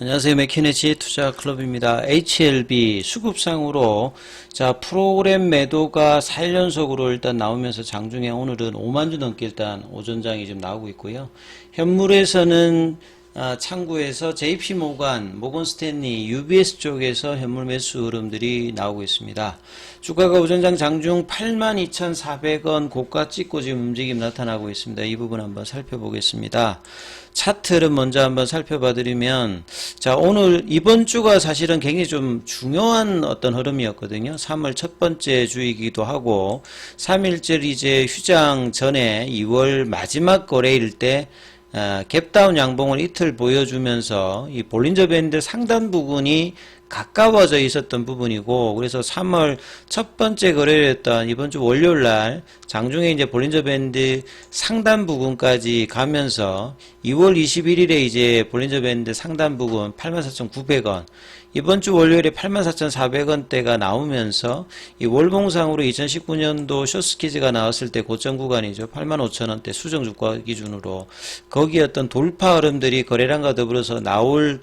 안녕하세요. 맥키네치 투자클럽입니다. HLB 수급상으로 프로그램 매도가 4일 연속으로 일단 나오면서 장중에 오늘은 5만 주 넘게 일단 오전장이 좀 나오고 있고요. 현물에서는 창구에서 JP 모건 스탠리, UBS 쪽에서 현물 매수 흐름들이 나오고 있습니다. 주가가 오전장 장중 82,400원 고가 찍고 지금 움직임 나타나고 있습니다. 이 부분 한번 살펴보겠습니다. 차트를 먼저 한번 살펴봐 드리면, 오늘 이번 주가 사실은 굉장히 좀 중요한 어떤 흐름이었거든요. 3월 첫 번째 주이기도 하고 3일절 이제 휴장 전에 2월 마지막 거래일 때 갭다운 양봉을 이틀 보여주면서 이 볼린저 밴드 상단 부분이 가까워져 있었던 부분이고, 그래서 3월 첫 번째 거래였던 이번 주 월요일 날 장중에 이제 볼린저 밴드 상단 부분까지 가면서 2월 21일에 이제 볼린저 밴드 상단 부분 84,900원, 이번 주 월요일에 84,400원대가 나오면서 이 월봉상으로 2019년도 쇼스키즈가 나왔을 때 고점 구간이죠. 85,000원대 수정 주가 기준으로 거기 어떤 돌파 흐름들이 거래량과 더불어서 나올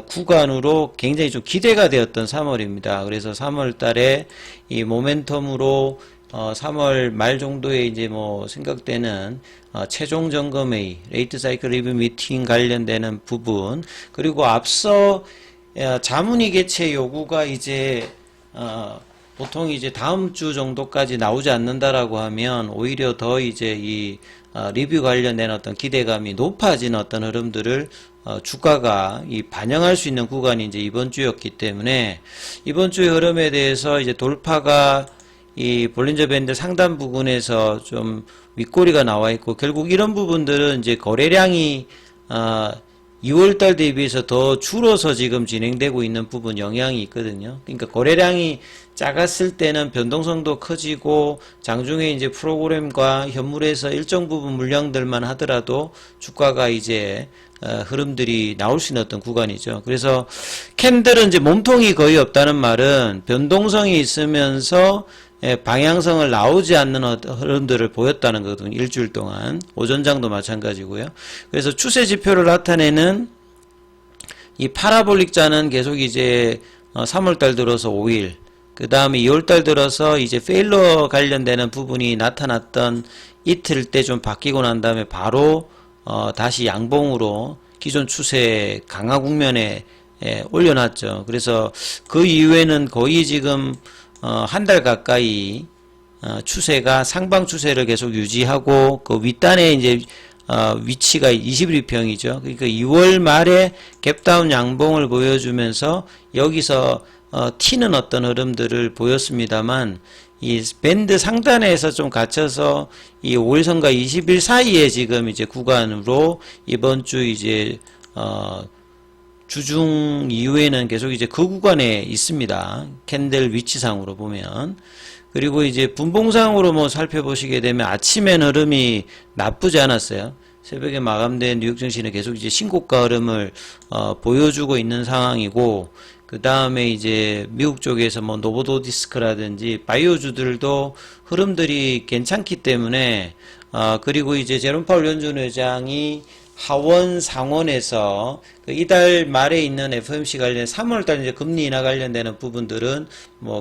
구간으로 굉장히 좀 기대가 되었던 3월입니다. 그래서 3월 달에 이 모멘텀으로 3월 말 정도에 이제 생각되는 최종 점검회의, 레이트 사이클 리뷰 미팅 관련되는 부분, 그리고 앞서 자문위 개최 요구가 이제 보통 이제 다음 주 정도까지 나오지 않는다라고 하면 오히려 더 이제 이 리뷰 관련된 어떤 기대감이 높아지는 어떤 흐름들을 주가가 반영할 수 있는 구간이 이제 이번 주였기 때문에, 이번 주의 흐름에 대해서 이제 돌파가 이 볼린저 밴드 상단 부분에서 좀 윗꼬리가 나와 있고, 결국 이런 부분들은 이제 거래량이 2월달 대비해서 더 줄어서 지금 진행되고 있는 부분 영향이 있거든요. 그러니까 거래량이 작았을 때는 변동성도 커지고 장중에 이제 프로그램과 현물에서 일정 부분 물량들만 하더라도 주가가 이제 흐름들이 나올 수 있는 어떤 구간이죠. 그래서 캔들은 이제 몸통이 거의 없다는 말은 변동성이 있으면서 방향성을 나오지 않는 흐름들을 보였다는 거거든요. 일주일 동안. 오전장도 마찬가지고요. 그래서 추세 지표를 나타내는 이 파라볼릭 자는 계속 이제 3월달 들어서 5일, 그 다음에 2월달 들어서 이제 페일러 관련되는 부분이 나타났던 이틀 때 좀 바뀌고 난 다음에 바로 다시 양봉으로 기존 추세 강화 국면에 올려놨죠. 그래서 그 이후에는 거의 지금 한 달 가까이 추세가 상방 추세를 계속 유지하고, 그 윗단에 이제 위치가 21평이죠. 그러니까 2월 말에 갭다운 양봉을 보여주면서 여기서 튀는 어떤 흐름들을 보였습니다만, 이 밴드 상단에서 좀 갇혀서 이 5일선과 20일 사이에 지금 이제 구간으로 이번 주 이제 주중 이후에는 계속 이제 그 구간에 있습니다. 캔들 위치상으로 보면. 그리고 이제 분봉상으로 살펴보시게 되면 아침엔 흐름이 나쁘지 않았어요. 새벽에 마감된 뉴욕 증시는 계속 이제 신고가 흐름을 보여주고 있는 상황이고, 그 다음에 이제 미국 쪽에서 노보노디스크라든지 바이오주들도 흐름들이 괜찮기 때문에, 그리고 이제 제롬 파월 연준 의장이 하원 상원에서 이달 말에 있는 FOMC 관련 3월달 이제 금리 인하 관련되는 부분들은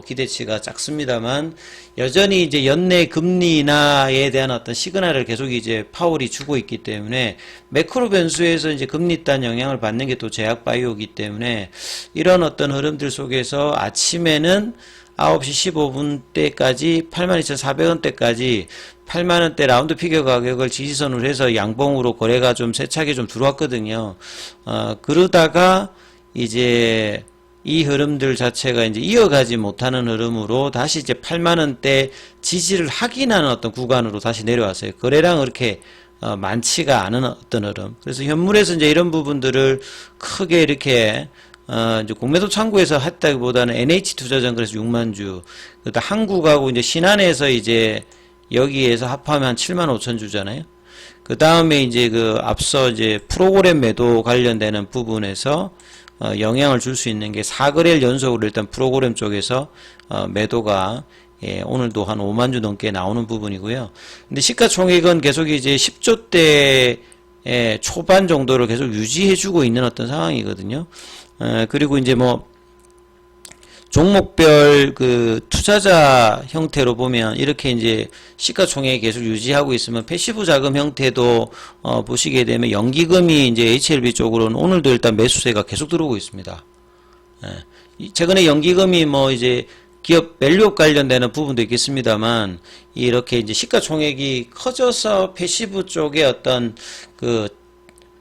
기대치가 작습니다만, 여전히 이제 연내 금리 인하에 대한 어떤 시그널을 계속 이제 파월이 주고 있기 때문에 매크로 변수에서 이제 금리 단 영향을 받는 게 또 제약 바이오이기 때문에, 이런 어떤 흐름들 속에서 아침에는 9시 15분대까지 82,400원대까지 8만원대 라운드 피겨 가격을 지지선으로 해서 양봉으로 거래가 좀 세차게 좀 들어왔거든요. 그러다가 이제 이 흐름들 자체가 이제 이어가지 못하는 흐름으로 다시 이제 8만원대 지지를 확인하는 어떤 구간으로 다시 내려왔어요. 거래량 그렇게 많지가 않은 어떤 흐름. 그래서 현물에서 이제 이런 부분들을 크게 이렇게 이제 공매도 창구에서 했다기보다는 NH투자증 그래서 6만 주, 그다음 한국하고 이제 신한에서 이제 여기에서 합하면 한 7만 5천 주잖아요. 그 다음에 이제 앞서 이제 프로그램 매도 관련되는 부분에서 영향을 줄 수 있는 게 4거래일 연속으로 일단 프로그램 쪽에서 매도가 오늘도 한 5만 주 넘게 나오는 부분이고요. 근데 시가총액은 계속 이제 10조대 초반 정도를 계속 유지해주고 있는 어떤 상황이거든요. 그리고 이제 뭐 종목별 그 투자자 형태로 보면 이렇게 이제 시가총액 계속 유지하고 있으면 패시브 자금 형태도 보시게 되면 연기금이 이제 HLB 쪽으로는 오늘도 일단 매수세가 계속 들어오고 있습니다. 최근에 연기금이 뭐 이제 기업 밸류업 관련되는 부분도 있겠습니다만 이렇게 이제 시가총액이 커져서 패시브 쪽에 어떤 그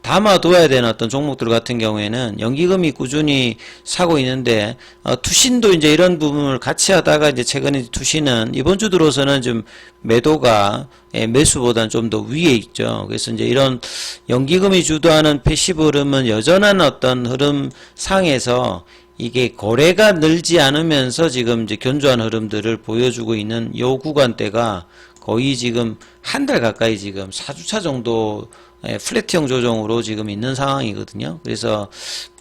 담아둬야 되는 어떤 종목들 같은 경우에는 연기금이 꾸준히 사고 있는데 투신도 이제 이런 부분을 같이 하다가 이제 최근에 투신은 이번 주 들어서는 좀 매도가 매수보다는 좀 더 위에 있죠. 그래서 이제 이런 연기금이 주도하는 패시브 흐름은 여전한 어떤 흐름 상에서 이게 거래가 늘지 않으면서 지금 이제 견조한 흐름들을 보여주고 있는 요 구간대가 거의 지금 한 달 가까이 지금 4주차 정도 플랫형 조정으로 지금 있는 상황이거든요. 그래서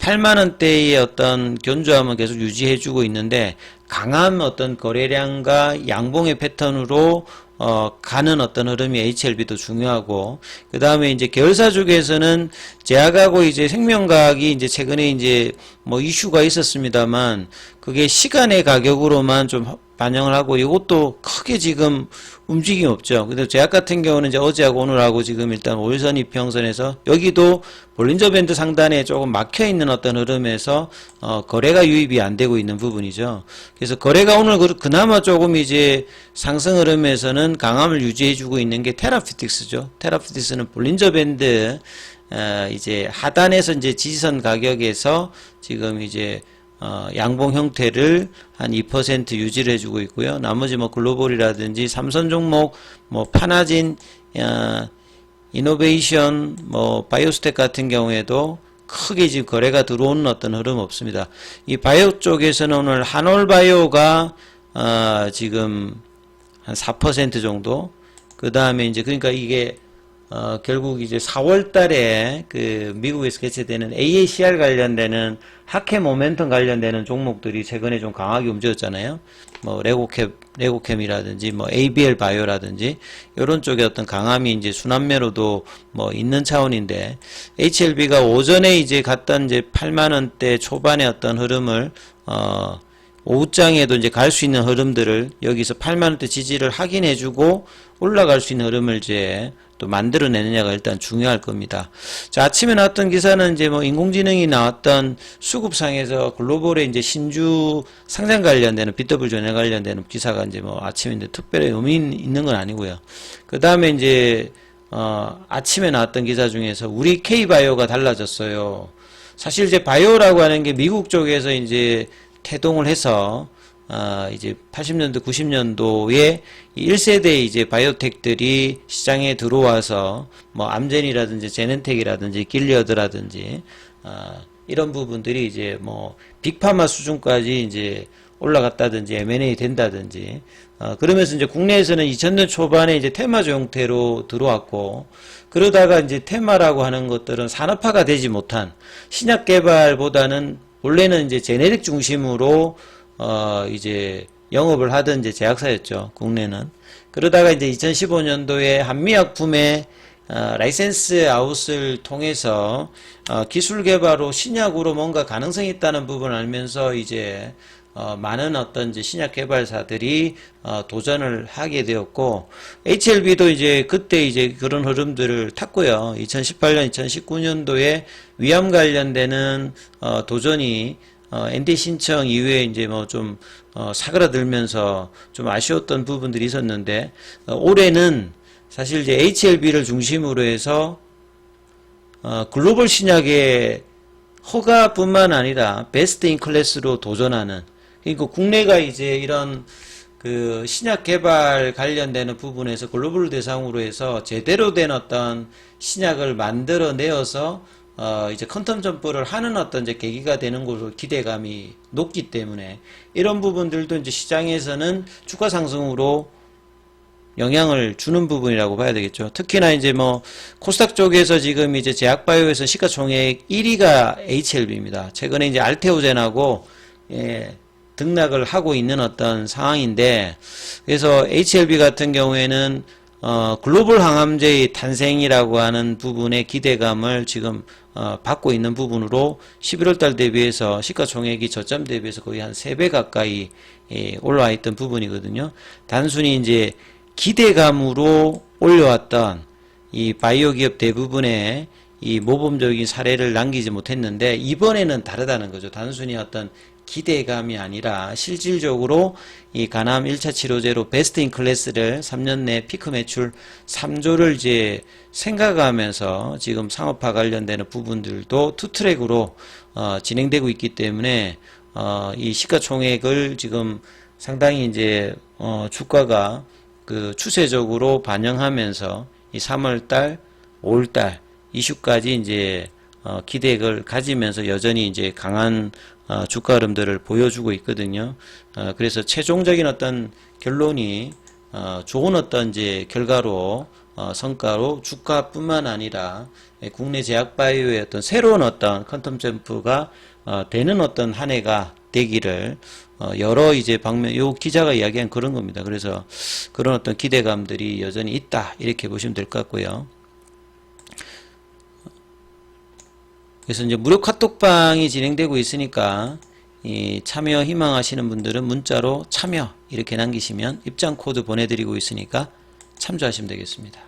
8만원대의 어떤 견조함은 계속 유지해주고 있는데 강한 어떤 거래량과 양봉의 패턴으로 가는 어떤 흐름이 HLB도 중요하고, 그 다음에 이제 계열사 쪽에서는 제약하고 이제 생명과학이 이제 최근에 이제 뭐 이슈가 있었습니다만 그게 시간의 가격으로만 좀 반영을 하고 이것도 크게 지금 움직임이 없죠. 근데 제약 같은 경우는 이제 어제하고 오늘하고 지금 일단 5일선 이평선에서 여기도 볼린저 밴드 상단에 조금 막혀 있는 어떤 흐름에서 거래가 유입이 안 되고 있는 부분이죠. 그래서 거래가 오늘 그나마 조금 이제 상승 흐름에서는 강함을 유지해주고 있는 게 테라피틱스죠. 테라피틱스는 볼린저 밴드 이제 하단에서 이제 지지선 가격에서 지금 이제 양봉 형태를 한 2% 유지를 해주고 있고요. 나머지 뭐 글로벌이라든지 삼선 종목, 뭐 파나진, 이노베이션, 뭐 바이오스텍 같은 경우에도 크게 지금 거래가 들어오는 어떤 흐름 없습니다. 이 바이오 쪽에서는 오늘 한올바이오가 지금 한 4% 정도. 그 다음에 이제 그러니까 이게 결국 이제 4월 달에 그 미국에서 개최되는 AACR 관련되는 하케 모멘텀 관련되는 종목들이 최근에 좀 강하게 움직였잖아요. 뭐 레고캠이라든지 뭐 ABL 바이오라든지 이런 쪽에 어떤 강함이 이제 순환매로도 뭐 있는 차원인데 HLB가 오전에 이제 갔던 이제 8만 원대 초반의 어떤 흐름을 오후장에도 이제 갈 수 있는 흐름들을 여기서 8만 원대 지지를 확인해주고 올라갈 수 있는 흐름을 이제 또 만들어내느냐가 일단 중요할 겁니다. 자, 아침에 나왔던 기사는 이제 뭐 인공지능이 나왔던 수급상에서 글로벌의 이제 신주 상장 관련되는 BW 전략 관련되는 기사가 이제 뭐 아침인데 특별히 의미 있는 건 아니고요. 그 다음에 이제 아침에 나왔던 기사 중에서 우리 K바이오가 달라졌어요. 사실 이제 바이오라고 하는 게 미국 쪽에서 이제 태동을 해서 이제 80년도, 90년도에 1세대 이제 바이오텍들이 시장에 들어와서 뭐 암젠이라든지 제넨텍이라든지 길리어드라든지 이런 부분들이 이제 뭐 빅파마 수준까지 이제 올라갔다든지 M&A 된다든지 그러면서 이제 국내에서는 2000년 초반에 이제 테마주 형태로 들어왔고 그러다가 이제 테마라고 하는 것들은 산업화가 되지 못한 신약 개발보다는 원래는 이제 제네릭 중심으로 이제 영업을 하던 이제 제약사였죠. 국내는. 그러다가 이제 2015년도에 한미약품의 라이센스 아웃을 통해서 기술 개발로 신약으로 뭔가 가능성이 있다는 부분을 알면서 이제 많은 어떤 이제 신약 개발사들이 도전을 하게 되었고 HLB도 이제 그때 이제 그런 흐름들을 탔고요. 2018년, 2019년도에 위암 관련되는 도전이 NDA 신청 이후에 이제 뭐 좀 사그라들면서 좀 아쉬웠던 부분들이 있었는데 올해는 사실 이제 HLB를 중심으로 해서 글로벌 신약의 허가뿐만 아니라 베스트 인 클래스로 도전하는, 그러니까 국내가 이제 이런 그 신약 개발 관련되는 부분에서 글로벌 대상으로 해서 제대로 된 어떤 신약을 만들어 내어서 이제 퀀텀 점프를 하는 어떤 이제 계기가 되는 것으로 기대감이 높기 때문에 이런 부분들도 이제 시장에서는 주가 상승으로 영향을 주는 부분이라고 봐야 되겠죠. 특히나 이제 뭐 코스닥 쪽에서 지금 이제 제약바이오에서 시가총액 1위가 HLB입니다. 최근에 이제 알테오젠하고 등락을 하고 있는 어떤 상황인데, 그래서 HLB 같은 경우에는 글로벌 항암제의 탄생이라고 하는 부분의 기대감을 지금 받고 있는 부분으로 11월 달 대비해서 시가총액이 저점 대비해서 거의 한 3배 가까이 올라와 있던 부분이거든요. 단순히 이제 기대감으로 올려왔던 이 바이오 기업 대부분의 이 모범적인 사례를 남기지 못했는데 이번에는 다르다는 거죠. 단순히 어떤 기대감이 아니라 실질적으로 이 간암 1차 치료제로 베스트 인 클래스를 3년 내 피크 매출 3조를 이제 생각하면서 지금 상업화 관련되는 부분들도 투트랙으로 진행되고 있기 때문에 이 시가총액을 지금 상당히 이제 주가가 그 추세적으로 반영하면서 이 3월달, 5월달 이슈까지 이제 기대를 가지면서 여전히 이제 강한 주가 흐름들을 보여주고 있거든요. 그래서 최종적인 어떤 결론이 좋은 어떤 이제 결과로 성과로 주가뿐만 아니라 국내 제약바이오의 어떤 새로운 어떤 퀀텀 점프가 되는 어떤 한 해가 되기를 여러 이제 방면 요 기자가 이야기한 그런 겁니다. 그래서 그런 어떤 기대감들이 여전히 있다 이렇게 보시면 될 것 같고요. 그래서 이제 무료 카톡방이 진행되고 있으니까 이 참여 희망하시는 분들은 문자로 참여 이렇게 남기시면 입장 코드 보내드리고 있으니까 참조하시면 되겠습니다.